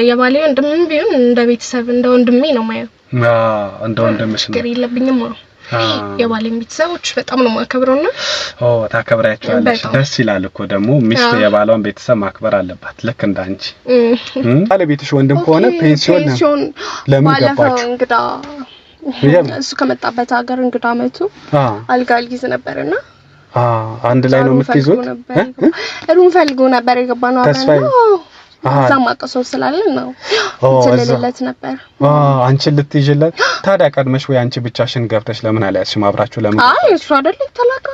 የባሌ ወንድምም ቢሆን እንደ ቤተሰብ እንደ ወንድሜ ነው ማየው እንደ ወንድምሽ ነው ግሪ ለብኝም የባሌን ቤተሰቦች በጣም ነው ማከብረውና ታከብራቸዋለሽ ደስ ይላል እኮ ደግሞ ሚስት የባሏን ቤተሰብ ማክበር አለባት ልክ እንዳንቺ ባለቤትሽ ወንድም ከሆነ ፔንሲዮን ለምን ገባችሁ እንግዳ እሱ ከመጣበት ሀገር እንግዳ መቱ አልጋ ልይዝ ነበርና አንድ ላይ ነው የምትይዙት ሩም ፈልጎ ነበር የገባነው አብረን ዛማቀሰው ስላለ ነው ስለሌለት ነበር አንቺ ልትይጅለት ታዲያ ቀድመሽ ወይ አንቺ ብቻሽን ገብተሽ ለምን አልያዝሽም አብራችሁ ለምን እሱ አይደል ተላካ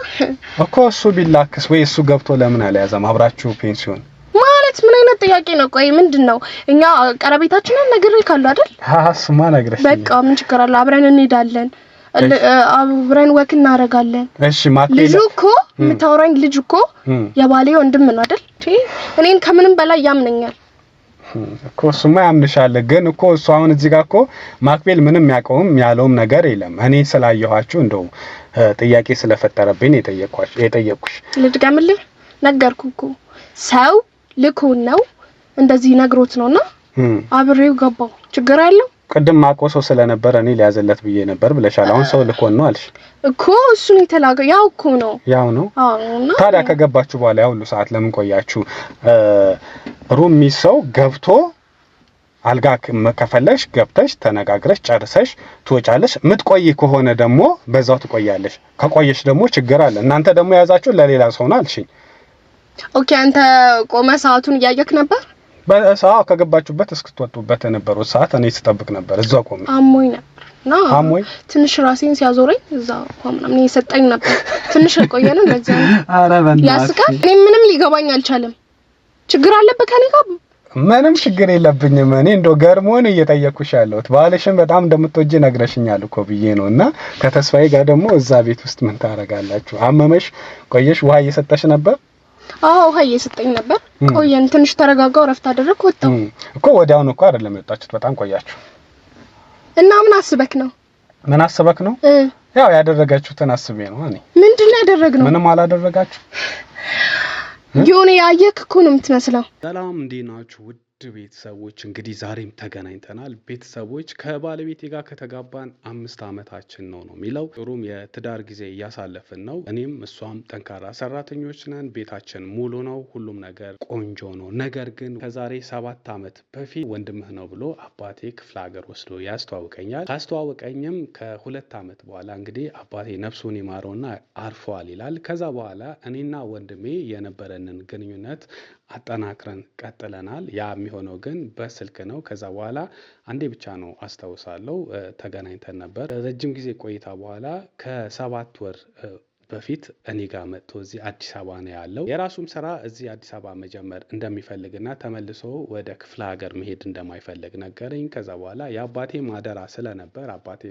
እኮ እሱ ቢላክስ ወይ እሱ ገብቶ ለምን አልያዘም አብራችሁ ፔንሲዮን ማለት ምን አይነት ጥያቄ ነው ቆይ ምንድነው እኛ ቀረቤታችንን ነግሬ ካሉ አይደል ስማ ነግረሽ በቃ ምን ችግር አለ አብረን እንሄዳለን አብረን ወክ እናረጋለን እሺ ማክሌ ልጅ እኮ የምታወራኝ ልጅ እኮ የባሌ ወንድም ነው አይደል እኔን ከምንም በላይ ያምነኛል እኮ እሱማ ያምንሻል ግን እኮ እሱ አሁን እዚህ ጋር እኮ ማክቤል ምንም ያለውም ነገር የለም እኔ ስላየኋችሁ እንደው ጥያቄ ስለፈጠረብኝ የጠየቅኩሽ ልድገምልህ ነገርኩኩ ሰው ልኩን ነው እንደዚህ ነግሮት ነውና አብሬው ገባው ችግር አለው ቀደም ማቆሶ ስለነበር እኔ ሊያዘለት ብዬ ነበር ብለሻል አሁን ሰው ልኮን ነው አልሽ እኮ እሱ ነው የተላገው ያው እኮ ነው ታዲያ ከገባችሁ በኋላ ያው ሁሉ ሰዓት ለምን ቆያችሁ ሩም ሚሰው ገብቶ አልጋ ከፈለሽ ገብተሽ ተነጋግረሽ ጨርሰሽ ትወጫለሽ ምትቆይ ከሆነ ደግሞ በዛው ትቆያለሽ ከቆየሽ ደግሞ ችግር አለ እናንተ ደግሞ ያዛችሁ ለሌላ ሰው ነው አልሽኝ ኦኬ አንተ ቆመ ሰዓቱን ያያክ ነበር በሰዓው ከገባችሁበት እስክትወጡበት የነበረው ሰዓት እኔ ስጠብቅ ነበር እዛው ቆሜ አሞኝ ነበርና ትንሽ ራሴን ሲያዞረኝ እዛው ቆምናም እኔ ሰጠኝ ነበር ትንሽ ቆየነው ለዛ ያስቃል እኔ ምንም ሊገባኝ አልቻለም ችግር አለበት ከኔ ጋር ምንም ችግር የለብኝም እኔ እንደው ገርሞን እየጠየቅኩሽ ያለሁት ባለሽን በጣም እንደምትወጂ ነግረሽኛል እኮ ብዬ ነውና ከተስፋዬ ጋር ደግሞ እዛ ቤት ውስጥ ምን ታረጋላችሁ አመመሽ ቆየሽ ውሃ እየሰጠሽ ነበር ውሃ እየሰጠኝ ነበር ቆየን ትንሽ ተረጋጋው ረፍት አደረኩ ወጣው እኮ ወዲያው ነው እኮ አይደለም የወጣችሁት በጣም ቆያችሁ እና ምን አስበክ ነው ያው ያደረጋችሁትን አስቤ ነው እኔ ምንድነው ያደረግነው ምንም አላደረጋችሁ ዮኔ ያየክ እኮ ነው የምትመስለው ሰላም እንዴት ናችሁ ውድ ቤተሰቦች እንግዲህ ዛሬም ተገናኝተናል ቤተሰቦች ከባለቤቴ ጋር ከተጋባን 5 አመታችን ነው የሚለው ጥሩም የትዳር ጊዜ ያሳለፈን ነው እኔም እሷም ጠንካራ ሰራተኞች ነን ቤታችን ሙሉ ነው ሁሉም ነገር ቆንጆ ነው ነገር ግን ከዛሬ 7 አመት በፊት ወንድምህ ነው ብሎ አባቴ ክፍለ ሀገር ወስዶ ያስተዋውቀኛል ካስተዋወቀኝም ከ2 አመት በኋላ እንግዲህ አባቴ ነፍሱን ይማረውና አርፏል ይላል ከዛ በኋላ እኔና ወንድሜ የነበረንን ግንኙነት አጠናክረን ቀጥለናል ያ የሚሆነው ግን በስልክ ነው ከዛ በኋላ አንዴ ብቻ ነው አስተዋውሳለሁ ተገናኝተን ነበር ረጅም ጊዜ ቆይታ በኋላ ከ7 ወር በፊት እኔ ጋር መጥቶ እዚህ አዲስ አበባ ነው ያለው የራሱም ስራ እዚህ አዲስ አበባ መጀመር እንደሚፈልግና ተመልሶ ወደ ክፍለ ሀገር መሄድ እንደማይፈልግ ነገረኝ ከዛ በኋላ የአባቴ ማደራ ስለነበር አባቴ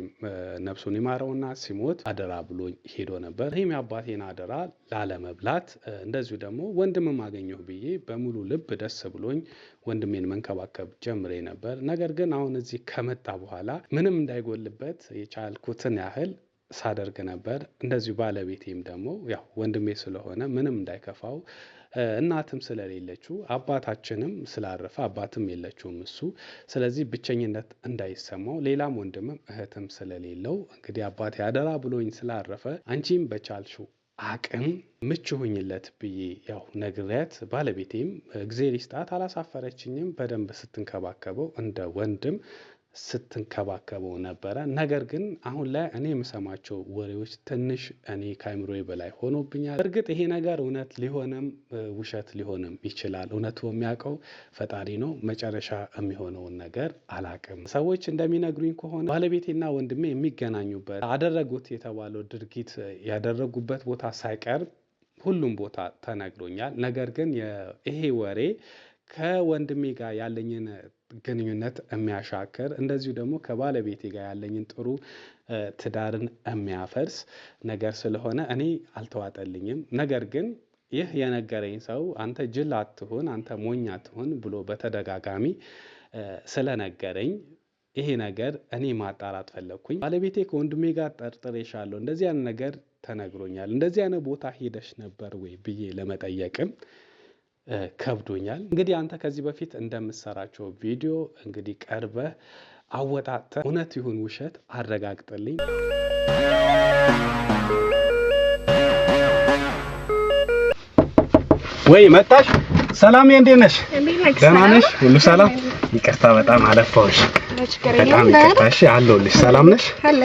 ነፍሱን ይማረውና ሲሞት አደራ ብሎኝ ሄዶ ነበር ይሄም የአባቴን አደራ ላለመብላት እንደዚሁ ደግሞ ወንድም ማገኘው ብዬ በሙሉ ልብ ደስ ብሎኝ ወንድሜን መንከባከብ ጀምሬ ነበር ነገር ግን አሁን እዚህ ከመጣ በኋላ ምንም እንዳይጎልበት የቻልኩትን ያህል ሳደርግ ነበር እንደዚሁ ባለቤቴም ደግሞ ያው ወንድሜ ስለሆነ ምንም እንዳይከፋው እናትም ስለሌለችው አባታችንም ስላረፈ አባትም የለችውም እሱ ስለዚህ ብቸኝነት እንዳይሰማው ሌላም ወንድምም እህትም ስለሌለው እንግዲህ አባቴ አደራ ብሎኝ ስላረፈ አንቺም በቻልሽው አቅም ምቹሁኝለት ብዬ ያው ነግሬያት ባለቤቴም እግዚአብሔር ይስጣት አላሳፈረችኝም በደንብ ስትንከባከበው እንደ ወንድም ስትንከባከበው ነበር ነገር ግን አሁን ላይ እኔ የምሰማቸው ወሬዎች ትንሽ እኔ ካይምሮዬ በላይ ሆኖብኛል እርግጥ ይሄ ነገር እውነት ሊሆንም ውሸት ሊሆንም ይችላል እውነቱ የሚያውቀው ፈጣሪ ነው መጨረሻ የሚሆነውን ነገር አላቅም ሰዎች እንደሚነግሩኝ ከሆነ ባለቤቴና ወንድሜ የሚገናኙበት አደረጉት የተባለው ድርጊት ያደረጉበት ቦታ ሳይቀር ሁሉም ቦታ ተነግሮኛል ነገር ግን ይሄ ወሬ ከወንድሜ ጋር ያለኝን ግንኙነት የሚያሻክር እንደዚሁ ደግሞ ከባለቤቴ ጋር ያለኝን ጥሩ ትዳርን የሚያፈርስ ነገር ስለሆነ እኔ አልተዋጠልኝም ነገር ግን ይህ የነገረኝ ሰው አንተ ጅል አትሁን አንተ ሞኝ አትሁን ብሎ በተደጋጋሚ ስለነገረኝ ይሄ ነገር እኔ ማጣራት ፈለኩኝ ባለቤቴ ከወንድሜ ጋር ጠርጥሬሻለሁ እንደዚህ ያን ነገር ተነግሮኛል። እንደዚህ አይነት ቦታ ሄደሽ ነበር ወይ ብዬ ለመጠየቅም ከብዶኛል። እንግዲህ አንተ ከዚህ በፊት እንደምትሰራቸው ቪዲዮ እንግዲህ ቀርበህ አወጣጥተህ እውነት ይሁን ውሸት አረጋግጥልኝ። ወይ መጣሽ? ሰላም እንዴት ነሽ? ደህና ነሽ? ሁሉ ሰላም? ይቅርታ በጣም አለፋውሽ። በጣም ይቅርታ። እሺ አለሁልሽ። ሰላም ነሽ? አለ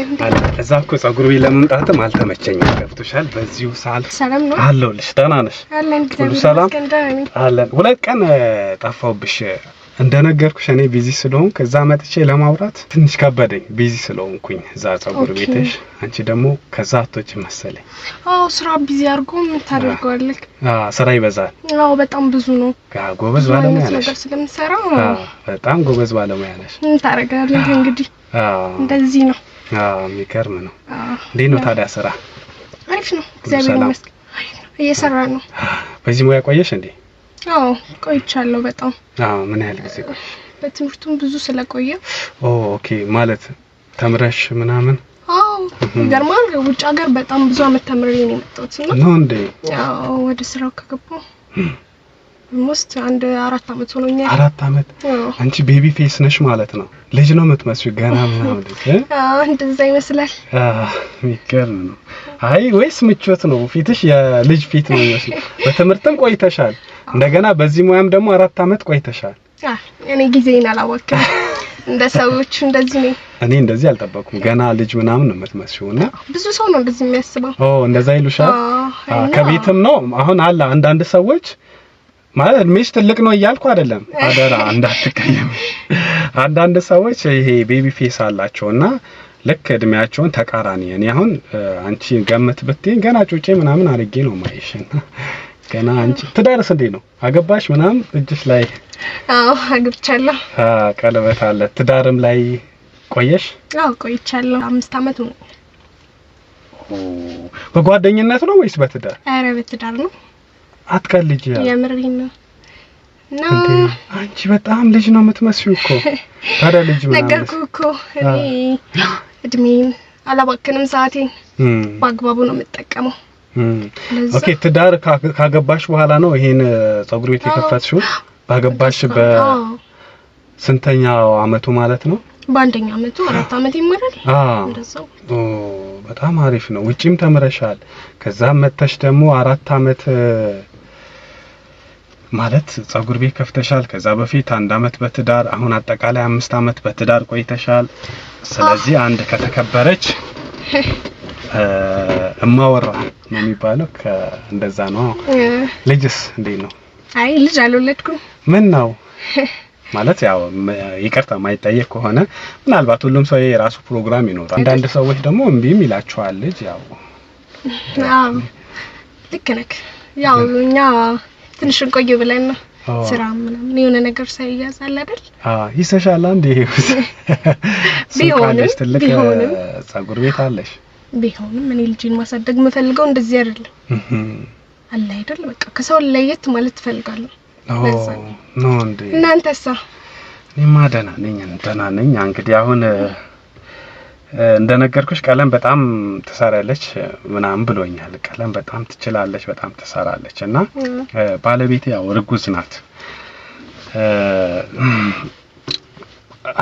እዛ እኮ ፀጉር ቤት ለመምጣትም አልተመቸኝም። ገብቶሻል? በዚሁ ሳል አለሁልሽ። ደህና ነሽ? ሁሉ ሰላም? አለን። ሁለት ቀን ጠፋሁብሽ። እንደነገርኩሽ እኔ ቢዚ ስለሆንኩ ከዛ መጥቼ ለማውራት ትንሽ ከበደኝ፣ ቢዚ ስለሆንኩኝ እዛ ፀጉር ቤትሽ። አንቺ ደግሞ ከዛ አቶች መሰለኝ። አዎ ስራ ቢዚ አድርጎ ምን ታደርገዋለህ? ስራ ይበዛል። አዎ በጣም ብዙ ነው። ጎበዝ ባለሙያ ነሽ። ስለምሰራ በጣም ጎበዝ ባለሙያ ነሽ። ምን ታደርጋለህ እንግዲህ እንደዚህ ነው። የሚገርም ነው። እንዴት ነው ታዲያ ስራ? አሪፍ ነው፣ እግዚአብሔር ይመስገን እየሰራ ነው። በዚህ ሙያ ቆየሽ እንዴ? አዎ ቆይቻለሁ በጣም። ምን ያህል ጊዜ ቆየሽ? በትምህርቱም ብዙ ስለቆየ። ኦኬ ማለት ተምረሽ ምናምን? አዎ ይገርማል። ውጭ ሀገር በጣም ብዙ አመት ተምሬ ነው የመጣሁት ነው እንዴ? አዎ ወደ ስራው ከገባሁ ሞስት አንድ 4 አመት ሆኖኛል። 4 አመት? አንቺ ቤቢ ፌስ ነሽ ማለት ነው። ልጅ ነው የምትመስዩ ገና ምናምን ልጅ? እንደዛ ይመስላል። የሚገርም ነው። አይ ወይስ ምቾት ነው? ፊትሽ የልጅ ፊት ነው የሚመስለው። በትምህርትም ቆይተሻል፣ እንደገና በዚህ ሙያም ደግሞ 4 አመት ቆይተሻል። እኔ ጊዜን አላወቅም። እንደ ሰዎች እንደዚህ ነኝ። እኔ እንደዚህ አልጠበኩም። ገና ልጅ ምናምን ነው የምትመስዩና ብዙ ሰው ነው እንደዚህ የሚያስበው። እንደዛ ይሉሻል? ከቤትም ነው አሁን አለ አንዳንድ ሰዎች ማለት እድሜሽ ትልቅ ነው እያልኩ አይደለም፣ አደራ እንዳትቀየም። አንዳንድ ሰዎች ይሄ ቤቢ ፌስ አላቸውና ልክ እድሜያቸውን ተቃራኒ። እኔ አሁን አንቺ ገመት ብትይ ገና ጩጬ ምናምን አድርጌ ነው ማይሽና ገና አንቺ ትዳርስ እንዴ ነው? አገባሽ ምናምን እጅሽ ላይ? አግብቻለሁ። ቀለበት አለ። ትዳርም ላይ ቆየሽ? ቆይቻለሁ። 5 አመት ነው። በጓደኝነት ነው ወይስ በትዳር? ኧረ በትዳር ነው። አትቀልጂ። የምሬን ነው። አንቺ በጣም ልጅ ነው የምትመስዩ እኮ። ታዲያ ልጅ ምናምን ነገርኩህ እኮ እኔ እድሜን አላባክንም፣ ሰዓቴን በአግባቡ ነው የምጠቀመው። ኦኬ ትዳር ካገባሽ በኋላ ነው ይሄን ፀጉር ቤት የከፈትሽው? ባገባሽ በስንተኛው አመቱ ማለት ነው? በአንደኛ አመቱ 4 አመት ይመራል እንደዛው። በጣም አሪፍ ነው። ውጪም ተምረሻል። ከዛ መተሽ ደግሞ 4 አመት ማለት ፀጉር ቤት ከፍተሻል። ከዛ በፊት 1 አመት በትዳር፣ አሁን አጠቃላይ 5 አመት በትዳር ቆይተሻል። ስለዚህ አንድ ከተከበረች እማወራ ነው የሚባለው እንደዛ ነው። ልጅስ እንዴት ነው? አይ ልጅ አልወለድኩም። ምን ነው ማለት ያው ይቅርታ ማይጠየቅ ከሆነ ምናልባት ሁሉም ሰው የራሱ ፕሮግራም ይኖራል። አንዳንድ ሰዎች ደግሞ እምቢም ይላቸዋል ልጅ ያው ልክ ነህ። ያው እኛ ትንሽ እንቆይ ብለን ነው ስራ ምናምን የሆነ ነገር ሳይያዛል አይደል? ይሰሻል እንዴ? ቢሆንም ፀጉር ቤት አለሽ። ቢሆንም እኔ ልጅን ማሳደግ የምፈልገው እንደዚህ አይደለም አለ አይደል? በቃ ከሰው ለየት ማለት ፈልጋለሁ። ነው እንዴ? እናንተሳ? እኔማ ደህና ነኝ። እንግዲህ አሁን እንደነገርኩሽ ቀለም በጣም ትሰራለች ምናምን ብሎኛል። ቀለም በጣም ትችላለች፣ በጣም ትሰራለች እና ባለቤቴ ያው እርጉዝ ናት።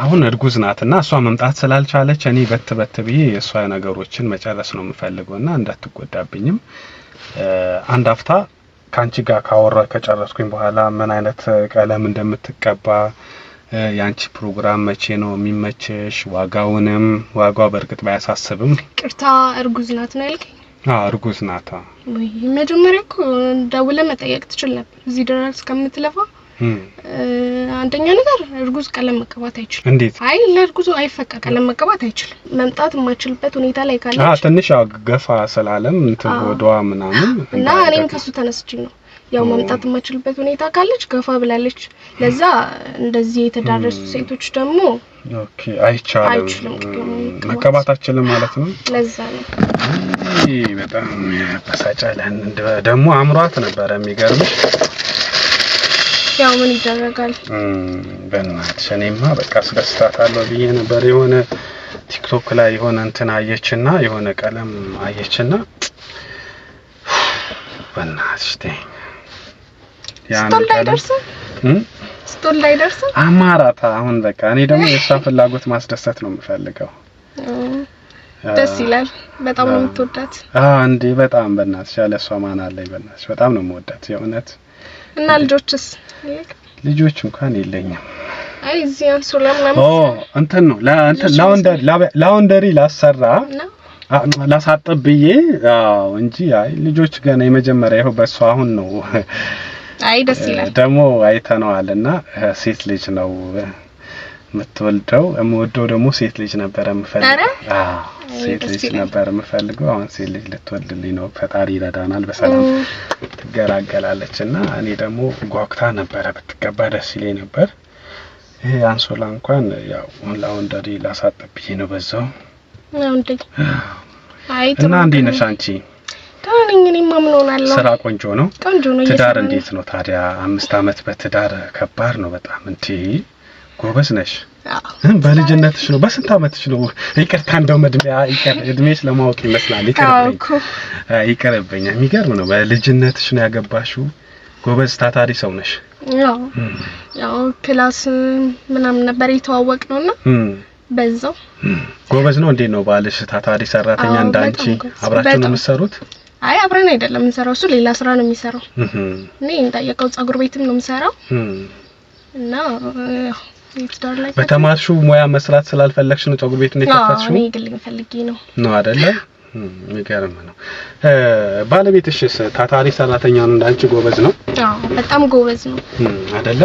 አሁን እርጉዝ ናትና እሷ መምጣት ስላልቻለች እኔ በት ብዬ የሷ ነገሮችን መጨረስ ነው የምፈልገውና እንዳትጎዳብኝም አንድ አፍታ ካንቺ ጋር ከጨረስኩኝ በኋላ ምን አይነት ቀለም እንደምትቀባ ያንቺ ፕሮግራም መቼ ነው የሚመችሽ? ዋጋው በርግጥ ባያሳስብም ቅርታ እርጉዝ ናት ነው ያልከኝ? እርጉዝ ናት። ወይ መጀመሪያ እኮ ደውለህ መጠየቅ ትችል ነበር እዚህ ድረስ ከምትለፋ። አንደኛ ነገር እርጉዝ ቀለም መቀባት አይችልም። እንዴት? አይ ለእርጉዙ አይፈቀድ ቀለም መቀባት አይችልም። መምጣት የማይችልበት ሁኔታ ላይ ካለች ትንሽ ገፋ ስላለም እንትን ወደዋ ምናምን እና እኔም ከሱ ተነስቼ ነው ያው መምጣት የማይችልበት ሁኔታ ካለች ገፋ ብላለች። ለዛ እንደዚህ የተዳረሱ ሴቶች ደግሞ ኦኬ አይቻልም መቀባታችንም ማለት ነው። ለዛ ነው በጣም ያበሳጫለን። ደግሞ አምሯት ነበር የሚገርምሽ። ያው ምን ይደረጋል በእናትሽ እኔማ በቃ አስደስታታለሁ ብዬ ነበር። የሆነ ቲክቶክ ላይ የሆነ እንትን አየችና የሆነ ቀለም አየችና በእናትሽ ተይ ስቶል ላይ ደርሰ አማራታ አሁን በቃ እኔ ደግሞ የሷ ፍላጎት ማስደሰት ነው የምፈልገው ደስ ይላል በጣም ነው የምትወዳት እንዴ በጣም በእናትሽ ያለሷ ማን አለኝ በእናትሽ በጣም ነው የምወዳት የእውነት እና ልጆች እንኳን የለኝም አይ እዚህ አንሶላ ምናምን እንትን ነው ላውንደሪ ላሰራ ላሳጥብዬ እንጂ አይ ልጆች ገና የመጀመሪያ ይሄው በሷ አሁን ነው አይ ደስ ይላል ደግሞ አይተነዋልና ሴት ልጅ ነው የምትወልደው የምወደው ደግሞ ሴት ልጅ ነበር የምፈልገው ሴት ልጅ ነበር የምፈልገው አሁን ሴት ልጅ ልትወልድልኝ ነው ፈጣሪ ይረዳናል በሰላም ትገላገላለችና እኔ ደግሞ ጓግታ ነበር ብትቀባ ደስ ይለኝ ነበር ይሄ አንሶላ እንኳን ያው ላውንደሪ ላሳጥብዬ ነው በዛው እንዴ አይ እና እንዴ ነሽ አንቺ ታንኝኒ ማምኖናለሁ ስራ ቆንጆ ነው ትዳር እንዴት ነው ታዲያ 5 አመት በትዳር ከባድ ነው በጣም እንዴ ጎበዝ ነሽ በልጅነትሽ ነው በስንት አመትሽ ነው ይቅርታ እንደው እድሜሽ ለማወቅ ይመስላል ይቀርብኝ የሚገርም ነው በልጅነትሽ ነው ያገባሽው ጎበዝ ታታሪ ሰው ነሽ ያው ክላስ ምናምን ነበር የተዋወቅ ነውና በዛው ጎበዝ ነው እንዴ ነው ባልሽ ታታሪ ሰራተኛ እንዳንቺ አብራችሁ ነው የምትሰሩት አይ አብረን አይደለም የምንሰራው እሱ ሌላ ስራ ነው የሚሰራው እኔ እንዳየቀው ጸጉር ቤትም ነው የምሰራው እና የትዳር ላይ በተማርሽው ሙያ መስራት ስላልፈለግሽ ነው ጸጉር ቤት ነው የከፈትሽው እኔ ግልኝ ፈልጌ ነው አይደለ የሚገርም ነው ባለቤትሽስ ታታሪ ሰራተኛ ነው እንዳንቺ ጎበዝ ነው በጣም ጎበዝ ነው አይደለ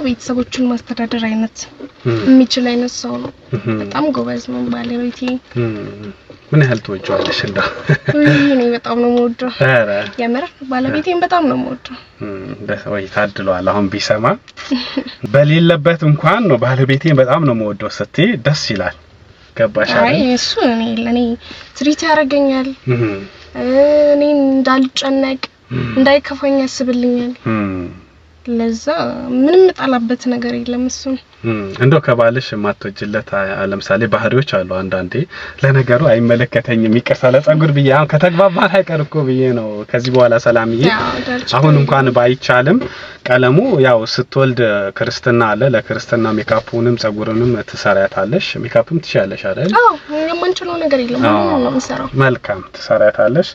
ቤተሰቦቹን ማስተዳደር አይነት የሚችል አይነት ሰው ነው በጣም ጎበዝ ነው ባለቤቴ ምን ያህል ተወጇለሽ እንዳ እኔ በጣም ነው የምወደው የምር ባለቤቴን በጣም ነው የምወደው ወይ ታድሏል አሁን ቢሰማ በሌለበት እንኳን ነው ባለቤቴን በጣም ነው የምወደው ስትይ ደስ ይላል ገባሽ አይደል አይ እሱ እኔ ትሪት ያረጋኛል እኔ እንዳልጨነቅ እንዳይከፋኝ ያስብልኛል ለዛ ምንም ጣላበት ነገር የለም እሱ እንደው ከባልሽ ማትወጅለት ለምሳሌ ባህሪዎች አሉ አንዳንዴ ለነገሩ አይመለከተኝም ይቀርሳ ለጸጉር ብዬ አሁን ከተግባባን አይቀርኮ ብዬ ነው ከዚህ በኋላ ሰላምዬ አሁን እንኳን ባይቻልም ቀለሙ ያው ስትወልድ ክርስትና አለ ለክርስትና ሜካፑንም ጸጉሩንም ትሰራያታለሽ ሜካፕም ትሻለሽ አይደል አዎ የማንችለው ነገር የለም ነው እንሰራው መልካም ትሰራያታለሽ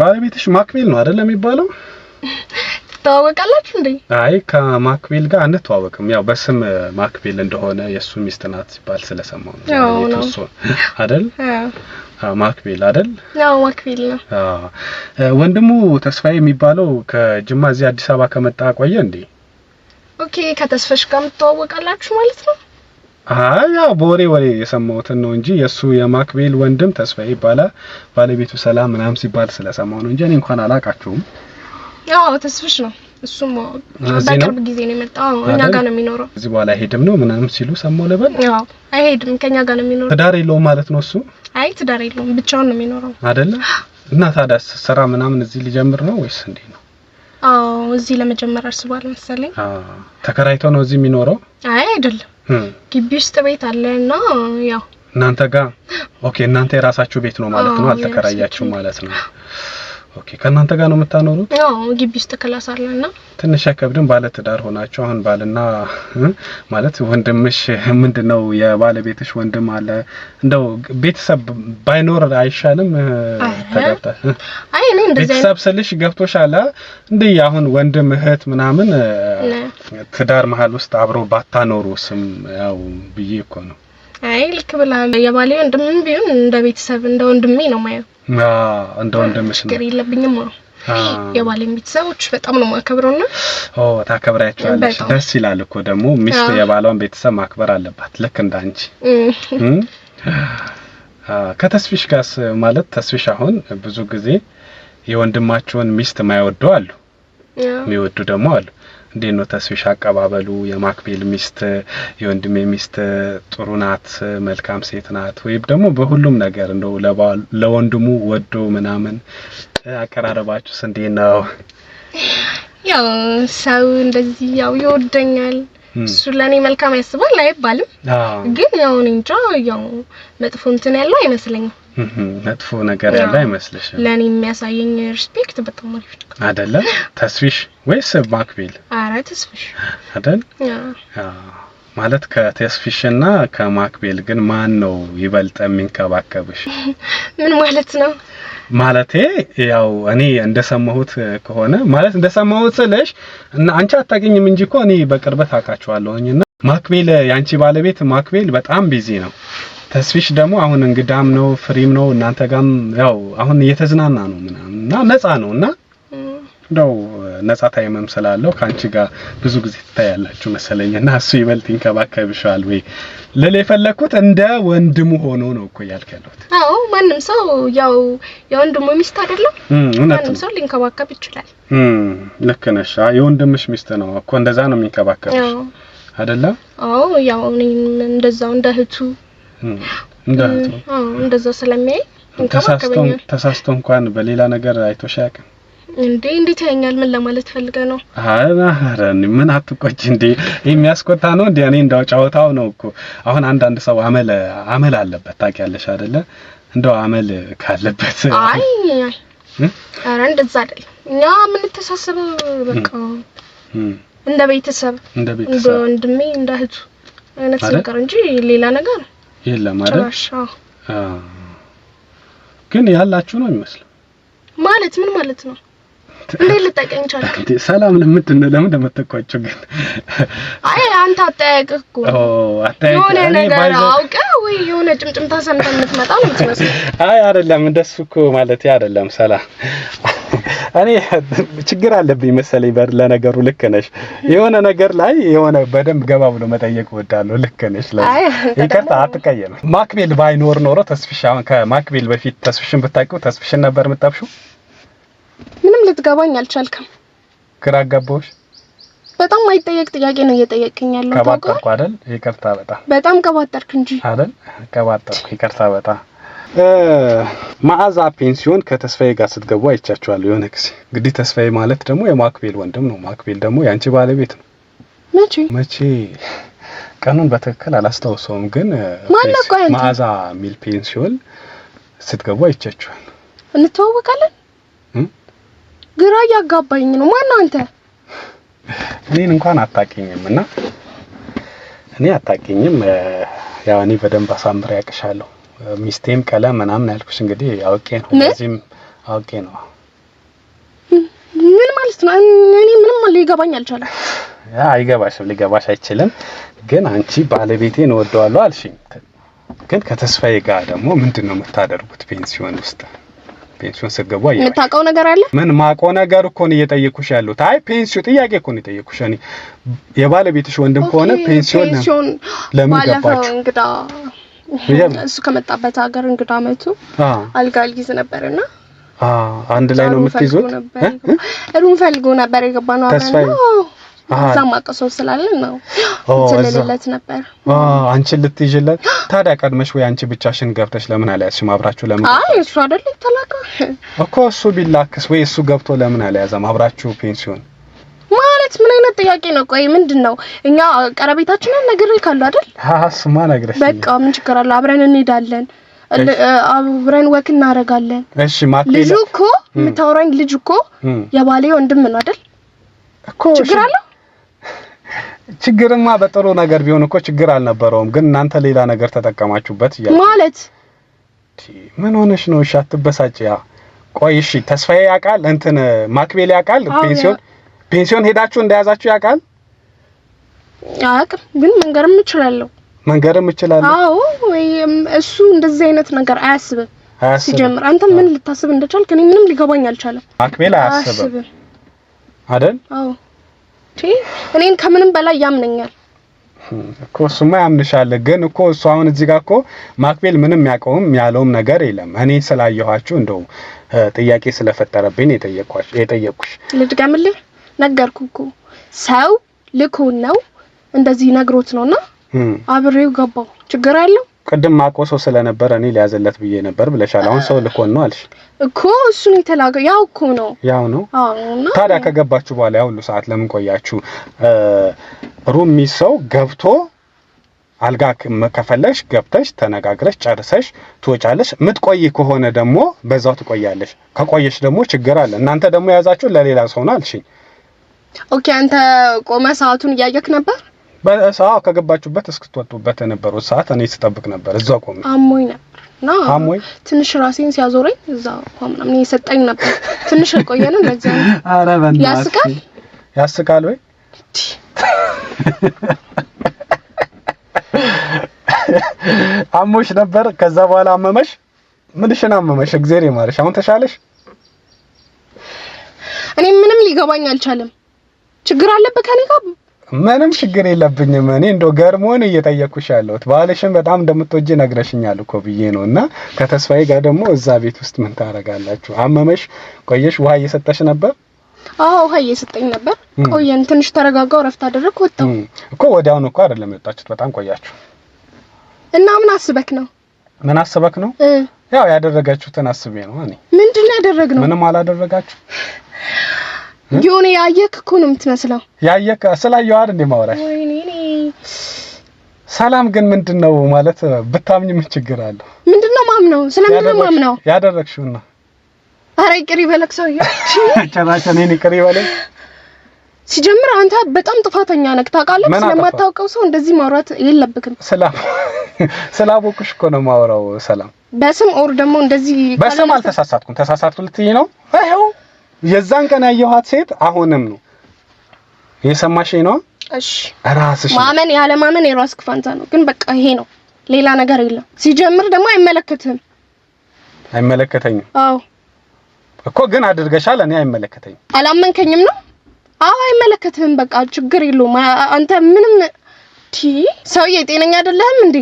ባለቤትሽ ማክቤል ነው አይደል የሚባለው ታወቃላችሁ እንዴ አይ ከማክቤል ጋር አንተዋወቅም ያው በስም ማክቤል እንደሆነ የሱ ሚስት ናት ሲባል ስለሰማው ነው እሱ አይደል ማክቤል አይደል ያው ማክቤል ነው ወንድሙ ተስፋዬ የሚባለው ከጅማ እዚህ አዲስ አበባ ከመጣ ቆየ እንዴ ኦኬ ከተስፋሽ ጋር ተዋወቃላችሁ ማለት ነው ያው በወሬ የሰማሁትን ነው እንጂ የሱ የማክቤል ወንድም ተስፋዬ ይባላል ባለቤቱ ሰላም ምናም ሲባል ስለሰማው ነው እንጂ እኔ እንኳን አላቃችሁም ያው ተስፍሽ ነው እሱም በቅርብ ጊዜ ነው የመጣው እኛ ጋር ነው የሚኖረው እዚህ በኋላ ሄድም ነው ምናምን ሲሉ ሰማው ለበል ያው አይሄድም ከኛ ጋር ነው የሚኖረው ትዳር የለውም ማለት ነው እሱ አይ ትዳር የለውም ብቻውን ነው የሚኖረው አይደለ እና ታዲያ ስራ ምናምን እዚህ ሊጀምር ነው ወይስ እንዴ ነው እዚህ ለመጀመር አስቧል መሰለኝ ተከራይቶ ነው እዚህ የሚኖረው አይ አይደለም ግቢ ውስጥ ቤት አለና ያው እናንተ ጋር ኦኬ እናንተ የራሳችሁ ቤት ነው ማለት ነው አልተከራያችሁ ማለት ነው ኦኬ ከናንተ ጋር ነው የምታኖሩት ግቢ ውስጥ ክላስ አለና ትንሽ ያከብድን ባለ ትዳር ሆናችሁ አሁን ባልና ማለት ወንድምሽ ምንድነው የባለቤትሽ ወንድም አለ እንደው ቤተሰብ ባይኖር አይሻልም ተጋብታ አይ እኔ እንደዚህ ቤተሰብ ስልሽ ገብቶሻል እንዴ አሁን ወንድም እህት ምናምን ትዳር መሃል ውስጥ አብሮ ባታኖሩስም ያው ብዬ እኮ ነው አይ ልክ ብላል የባሌ ወንድምም ቢሆን እንደ ቤተሰብ እንደ ወንድሜ ነው ማየው እንደ ወንድምሽ ነው ግሪ ለብኝም ነው የባሌ ቤተሰቦች በጣም ነው ማከብረውና ታከብራያቸዋለሽ ደስ ይላል እኮ ደግሞ ሚስት የባሏን ቤተሰብ ማክበር አለባት ልክ እንዳንቺ ከተስፊሽ ጋርስ ማለት ተስፊሽ አሁን ብዙ ጊዜ የወንድማቸውን ሚስት ማይወዱ አሉ የሚወዱ ደግሞ አሉ እንዴት ነው ተስፊሽ አቀባበሉ የማክቤል ሚስት የወንድሜ ሚስት ጥሩ ናት መልካም ሴት ናት ወይም ደግሞ በሁሉም ነገር እንደው ለወንድሙ ወዶ ምናምን አቀራረባችሁ እንዴት ነው ያው ሰው እንደዚህ ያው ይወደኛል እሱ ለኔ መልካም ያስባል አይባልም ግን ያው እንጃ ያው መጥፎ እንትን ያለው አይመስለኝም መጥፎ ነገር ያለ አይመስልሽም? ለኔ የሚያሳየኝ ሪስፔክት በጣም አሪፍ ነው አይደለ? ተስፊሽ ወይስ ማክቤል? አረ ተስፊሽ አይደል? ማለት ከተስፊሽና ከማክቤል ግን ማን ነው ይበልጥ የሚንከባከብሽ? ምን ማለት ነው? ማለቴ ያው እኔ እንደሰማሁት ከሆነ ማለት እንደሰማሁት ስለሽ እና አንቺ አታገኝም እንጂ እኮ እኔ በቅርበት አውቃቸዋለሁኝና ማክቤል ያንቺ ባለቤት ማክቤል በጣም ቢዚ ነው። ተስፊሽ ደግሞ አሁን እንግዳም ነው ፍሪም ነው እናንተ ጋርም ያው አሁን እየተዝናና ነው ምናምንና ነፃ ነውና እንደው ነፃ ታይምም ስላለው ካንቺ ጋር ብዙ ጊዜ ትታያላችሁ መሰለኝና እሱ ይበልጥ ይንከባከብሻል ወይ ለሌ ፈለኩት እንደ ወንድሙ ሆኖ ነው እኮ ያልከለው። አዎ ማንም ሰው ያው የወንድሙ ሚስት አይደለም ማንም ሰው ሊንከባከብ ይችላል። ልክ ነሽ። የወንድምሽ ሚስት ነው እኮ እንደዛ ነው የሚንከባከብሽ አይደለም? አዎ ያው እንደዛው እንደ እህቱ እንደዛ ስለሚያይ ተሳስቶ እንኳን በሌላ ነገር አይቶሽ ያውቃል እንዴት ያኛል? ምን ለማለት ፈልገ ነው? አረን ምን አትቆጭ እንዴ? የሚያስቆጣ ነው እንዴ? እኔ እንዳው ጫወታው ነው እኮ። አሁን አንድ ሰው አመል አለበት ታውቂያለሽ አይደለ? እንደው አመል ካለበት አይ አረ እንደዛ አይደል። እኛ ምን ተሳሰበው በቃ እንደ ቤተሰብ እንደ ወንድሜ እንደ እህቱ አይነት ነገር እንጂ ሌላ ነገር የለም አይደል? ግን ያላችሁ ነው የሚመስለው። ማለት ምን ማለት ነው? እንዴ ልጠቀኝ ቻልክ? ሰላም ለምን እንደምትቆጭው ግን አይ አንተ አጠያየቅኩ አጠያየቅ የሆነ ነገር አውቀ ወይ የሆነ ጭምጭምታ ሰምተን የምትመጣ ነው የምትመስለው። አይ አይደለም እንደሱ እኮ ማለት አይደለም። ሰላም እኔ ችግር አለብኝ መሰለኝ በር ለነገሩ ልክ ነሽ። የሆነ ነገር ላይ የሆነ በደንብ ገባ ብሎ መጠየቅ ወዳለው ልክ ነሽ። ይከታ አትቀየም። ማክቤል ባይኖር ኖሮ ተስፍሽ አሁን ከማክቤል በፊት ተስፍሽን ብታውቂው ተስፍሽን ነበር የምትጠብሺው? ምንም ልትገባኝ አልቻልክም። ግራ አጋባሁሽ። በጣም ማይጠየቅ ጥያቄ ነው እየጠየቅኝ ያለው። ከባጠርኩ አይደል? ይቅርታ በጣም ከባጠርክ እንጂ አይደል? ከባጠርኩ ይቅርታ በጣም መዓዛ ፔንሲዮን ከተስፋዬ ጋር ስትገቡ አይቻችኋለሁ የሆነ ጊዜ። እንግዲህ ተስፋዬ ማለት ደግሞ የማክቤል ወንድም ነው። ማክቤል ደግሞ ያንቺ ባለቤት ነው። መቼ ቀኑን በትክክል አላስታውሰውም፣ ግን መዓዛ ሚል ፔንሲዮን ስትገቡ አይቻችኋለሁ። እንተዋወቃለን? ግራ ያጋባኝ ነው። ማን ነው አንተ? እኔን እንኳን አታውቂኝምና እኔ አታውቂኝም። ያው እኔ በደንብ አሳምሬ ያቅሻለሁ። ሚስቴም ቀለም ምናምን ያልኩሽ እንግዲህ አውቄ ነው። እዚህም አውቄ ነው። ምን ማለት ነው? እኔ ምንም ሊገባኝ አልቻለም። አይገባሽም፣ ሊገባሽ አይችልም። ግን አንቺ ባለቤቴን እወደዋለሁ አልሽኝ። ግን ከተስፋዬ ጋር ደግሞ ምንድነው የምታደርጉት ፔንሲዮን ውስጥ? ፔንሲዮን ስትገቡ አያችሁ የምታውቀው ነገር አለ? ምን ማቆ ነገር እኮ ነው እየጠየኩሽ ያሉት። አይ ፔንሲዮን ጥያቄ እኮ ነው የጠየኩሽ። እኔ የባለቤትሽ ወንድም ከሆነ ፔንሲዮን ለምን ገባችሁ? እንግዳ እሱ ከመጣበት ሀገር እንግዳ መጡ አልጋ ልይዝ ነበርና አንድ ላይ ነው የምትይዙት? ሩም ፈልጎ ነበር የገባነው አብረን። እዛም አቀሰው ስላለ ነው ስለሌለት ነበር። አንቺ ልትይዥለት ታዲያ ቀድመሽ ወይ አንቺ ብቻሽን ገብተሽ ለምን አልያዝሽም? አብራችሁ ለምን? አይ እሱ አይደል ተላካ እኮ እሱ ቢላክስ ወይ እሱ ገብቶ ለምን አልያዘም? አብራችሁ ፔንሲዮን ማለት ምን አይነት ጥያቄ ነው? ቆይ ምንድነው? እኛ ቀረቤታችንን ነግሬ ካሉ አይደል? ስማ ነግረሽ በቃ ምን ችግር አለ? አብረን እንሄዳለን፣ አብረን ወክ እናደርጋለን። እሺ ማክቤል ልጁ እኮ የምታወራኝ ልጅ እኮ የባሌ ወንድም ነው አይደል? እኮ ችግር አለ? ችግርማ በጥሩ ነገር ቢሆን እኮ ችግር አልነበረውም። ግን እናንተ ሌላ ነገር ተጠቀማችሁበት ይላል ማለት ምን ሆነሽ ነው? እሺ አትበሳጭ። ያ ቆይ እሺ ተስፋዬ ያውቃል እንትን ማክቤል ያውቃል ፔንሲዮን ሄዳችሁ እንደያዛችሁ ያውቃል? አያውቅም፣ ግን መንገርም እችላለሁ። አዎ እሱ እንደዚህ አይነት ነገር አያስብም። ሲጀምር አንተ ምን ልታስብ እንደቻልክ እኔ ምንም ሊገባኝ አልቻለም። ማክቤል አያስብም አይደል? አዎ እኔን ከምንም በላይ ያምነኛል እኮ። እሱማ ያምንሻል። ግን እኮ እሱ አሁን እዚህ ጋር እኮ ማክቤል ምንም ያለውም ነገር የለም። እኔ ስላየኋችሁ እንደው ጥያቄ ስለፈጠረብኝ የጠየቅኩሽ። ልድገምልህ? ነገርኩህ እኮ ሰው ልኮን ነው እንደዚህ ነግሮት ነውና አብሬው ገባው። ችግር አለው? ቅድም ማቆሶ ስለነበር እኔ ሊያዘለት ብዬ ነበር ብለሻል። አሁን ሰው ልኮን ነው አልሽ እኮ። እሱን የተላገው ያው እኮ ነው። አዎ ታዲያ ከገባችሁ በኋላ ያው ሁሉ ሰዓት ለምን ቆያችሁ? ሩም ሚሰው ገብቶ አልጋ ከፈለሽ ገብተሽ ተነጋግረሽ ጨርሰሽ ትወጫለሽ ምትቆይ ከሆነ ደግሞ በዛው ትቆያለሽ ከቆየሽ ደግሞ ችግር አለ እናንተ ደግሞ ያዛችሁ ለሌላ ሰው ነው አልሽኝ ኦኬ አንተ ቆመ ሰዓቱን ያያክ ነበር በሰዓው ከገባችሁበት እስክትወጡበት የነበረው ሰዓት እኔ ስጠብቅ ነበር እዛው ቆሜ አሞኝ ነበርና አሞኝ ትንሽ ራሴን ሲያዞረኝ እዛው ቆምናም እኔ ሰጠኝ ነበር ትንሽ ቆየነው ለዚህ አረ በእናትህ ያስቃል ወይ አሞሽ ነበር ከዛ በኋላ አመመሽ ምንሽን አመመሽ እግዚአብሔር ይማርሽ አሁን ተሻለሽ እኔ ምንም ሊገባኝ አልቻለም ችግር አለበት ከኔ ጋር ምንም ችግር የለብኝም እኔ እንደው ገርሞን እየጠየቅኩሽ ያለሁት ባልሽን በጣም እንደምትወጂ ነግረሽኛል እኮ ብዬ ነውና ከተስፋዬ ጋር ደግሞ እዛ ቤት ውስጥ ምን ታረጋላችሁ አመመሽ ቆየሽ ውሃ እየሰጠሽ ነበር አዎ ውሃ እየሰጠኝ ነበር ቆየን ትንሽ ተረጋጋው ረፍት አደረኩ ወጣው እኮ ወዲያውኑ እኮ አይደለም የወጣችሁት በጣም ቆያችሁ እና ምን አስበክ ነው ያው ያደረጋችሁትን አስቤ ነው እኔ ምንድነው ያደረግነው ምንም አላደረጋችሁ ጆኒ ያየክ እኮ ነው የምትመስለው ያየክ ስላየው አይደል እንደማወራሽ ወይኔ ሰላም ግን ምንድነው ማለት ብታምኝ ምን ችግር አለው ምንድነው ማምነው ስለምን ማምነው ያደረግሽውና አረ ይቅሪ በለክ ሰውዬ ቻራቻ ነኝ ይቅሪ በለኝ ሲጀምር አንተ በጣም ጥፋተኛ ነህ ታውቃለህ ስለማታውቀው ሰው እንደዚህ ማውራት የለብክም ስላቦኩሽ እኮ ነው ማውራው ሰላም በስም ኦር ደግሞ እንደዚህ በስም አልተሳሳትኩም ተሳሳትኩ ልትይ ነው አይው የዛን ቀን ያየኋት ሴት አሁንም ነው የሰማሽኝ ነው እሺ ራስሽ ማመን ያለ ማመን የራስ ክፋንታ ነው ግን በቃ ይሄ ነው ሌላ ነገር የለም ሲጀምር ደግሞ አይመለከተኝም አዎ እኮ ግን አድርገሻል እኔ አይመለከተኝም አላመንከኝም ነው አዎ አይመለከትህም በቃ ችግር የለውም አንተ ምንም ሰውዬ ጤነኛ አይደለህም እንዴ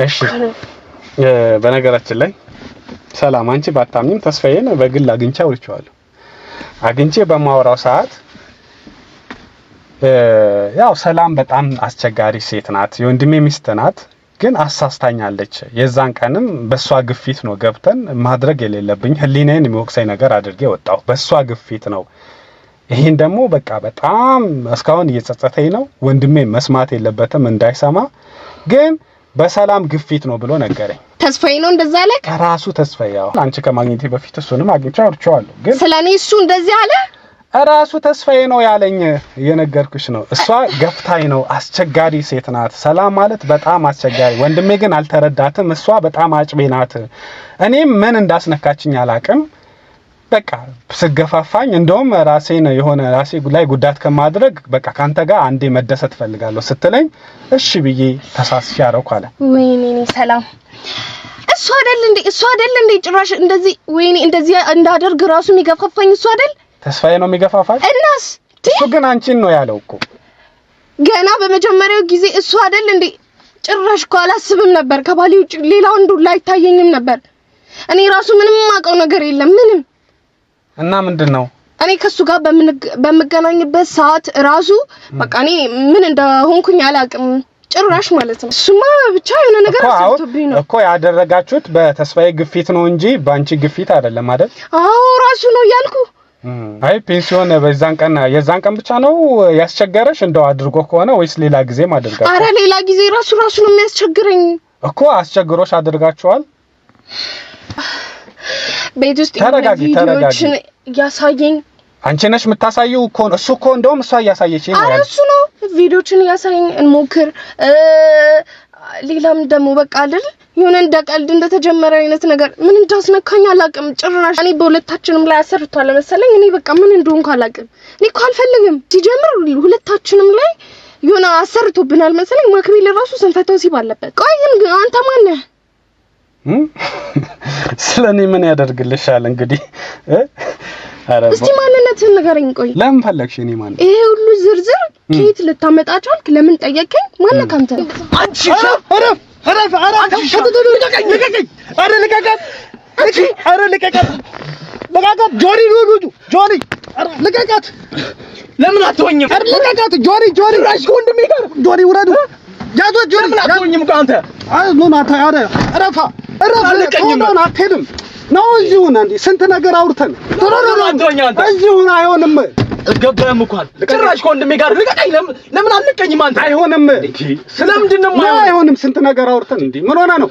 እሺ በነገራችን ላይ ሰላም አንቺ ባታምኝም ተስፋዬን በግል አግኝቼ በማወራው ሰዓት ያው ሰላም በጣም አስቸጋሪ ሴት ናት የወንድሜ ሚስት ናት ግን አሳስታኛለች የዛን ቀንም በሷ ግፊት ነው ገብተን ማድረግ የሌለብኝ ህሊናዬን የሚወቅሰኝ ነገር አድርጌ ወጣው በሷ ግፊት ነው ይሄን ደግሞ በቃ በጣም እስካሁን እየጸጸተኝ ነው ወንድሜ መስማት የለበትም እንዳይሰማ ግን በሰላም ግፊት ነው ብሎ ነገረኝ ተስፋዬ ነው እንደዛ አለ ራሱ ተስፋዬ አንቺ ከማግኘቴ በፊት እሱንም አግኝቼው አውርቼዋለሁ ግን ስለኔ እሱ እንደዚህ አለ ራሱ ተስፋዬ ነው ያለኝ የነገርኩሽ ነው እሷ ገፍታኝ ነው አስቸጋሪ ሴት ናት ሰላም ማለት በጣም አስቸጋሪ ወንድሜ ግን አልተረዳትም እሷ በጣም አጭቤ ናት እኔም ምን እንዳስነካችኝ አላቅም በቃ ስገፋፋኝ እንደውም ራሴን የሆነ ራሴ ላይ ጉዳት ከማድረግ በቃ ካንተ ጋር አንዴ መደሰት ፈልጋለሁ ስትለኝ እሺ ብዬ ተሳስቼ አረኩ አለ ወይኔ ሰላም እሱ አይደል እንዴ ጭራሽ እንደዚህ ወይኔ እንደዚህ እንዳደርግ ራሱ የሚገፋፋኝ እሱ አይደል ተስፋዬ ነው የሚገፋፋኝ እናስ እሱ ግን አንቺን ነው ያለው እኮ ገና በመጀመሪያው ጊዜ እሱ አይደል እንዴ ጭራሽ እኮ አላስብም ነበር ከባሌ ውጭ ሌላው እንዱ ላይ ታየኝም ነበር እኔ ራሱ ምንም ማቀው ነገር የለም ምንም እና ምንድነው እኔ ከሱ ጋር በመገናኝበት ሰዓት ራሱ በቃ እኔ ምን እንደሆንኩኝ አላቅም ጭራሽ ማለት ነው እሱማ ብቻ የሆነ ነገር አስቶብኝ ነው እኮ ያደረጋችሁት በተስፋዬ ግፊት ነው እንጂ ባንቺ ግፊት አይደለም አይደል አዎ ራሱ ነው ያልኩ አይ ፔንሲዮን የዛን ቀን ብቻ ነው ያስቸገረሽ እንደው አድርጎ ከሆነ ወይስ ሌላ ጊዜ ማድረጋችሁ አረ ሌላ ጊዜ ራሱ ነው የሚያስቸግረኝ እኮ አስቸግሮሽ አድርጋችኋል ቤት ውስጥ ቪዲዮችን ያሳየኝ አንቺ ነሽ የምታሳየው እኮ እሱ እኮ እንደውም እሷ ያሳየችኝ ነው እሱ ነው ቪዲዮችን ያሳየኝ እንሞክር ሌላም ደግሞ በቃ አይደል የሆነ እንደቀልድ እንደተጀመረ አይነት ነገር ምን እንዳስነካኝ አላቅም ጭራሽ እኔ በሁለታችንም ላይ አሰርቷል መሰለኝ እኔ በቃ ምን እንደሆንኩ አላቅም እኔ እኮ አልፈልግም ሲጀምር ሁለታችንም ላይ የሆነ አሰርቶብናል መሰለኝ ማክቤል ራሱ ስንፈተው ሲባለበት ቆይ ግን አንተ ማን ነህ ስለኔ ምን ያደርግልሻል እንግዲህ እስቲ ማንነትህን ንገረኝ ቆይ ለምን ፈለግሽ እኔ ማን ይሄ ሁሉ ዝርዝር ከየት ልታመጣቸው አልክ ለምን ጠየቀኝ ማን ካንተ አንቺ አረፍ ልቀቃት ጆኒ ልቀቃት ለምን አትወኝም ልቀቃት ጆኒ ራሽ ወንድሜ ጋር ጆኒ ውረዱ ያዞ ጆኒ ለምን አትወኝም ካንተ ምን አረፋ ሆኖን አትሄድም ነው እዚሁ እንዴ ስንት ነገር አውርተን እዚሁ አይሆንም አልገባህም እኮ ጭራሽ ከወንድሜ ጋር ልቀቀኝ። ለምን አልቀኝም አንተ? አይሆንም። ስለምንድን ነው አይሆንም? ስንት ነገር አውርተን እንዴ ምን ሆነ ነው?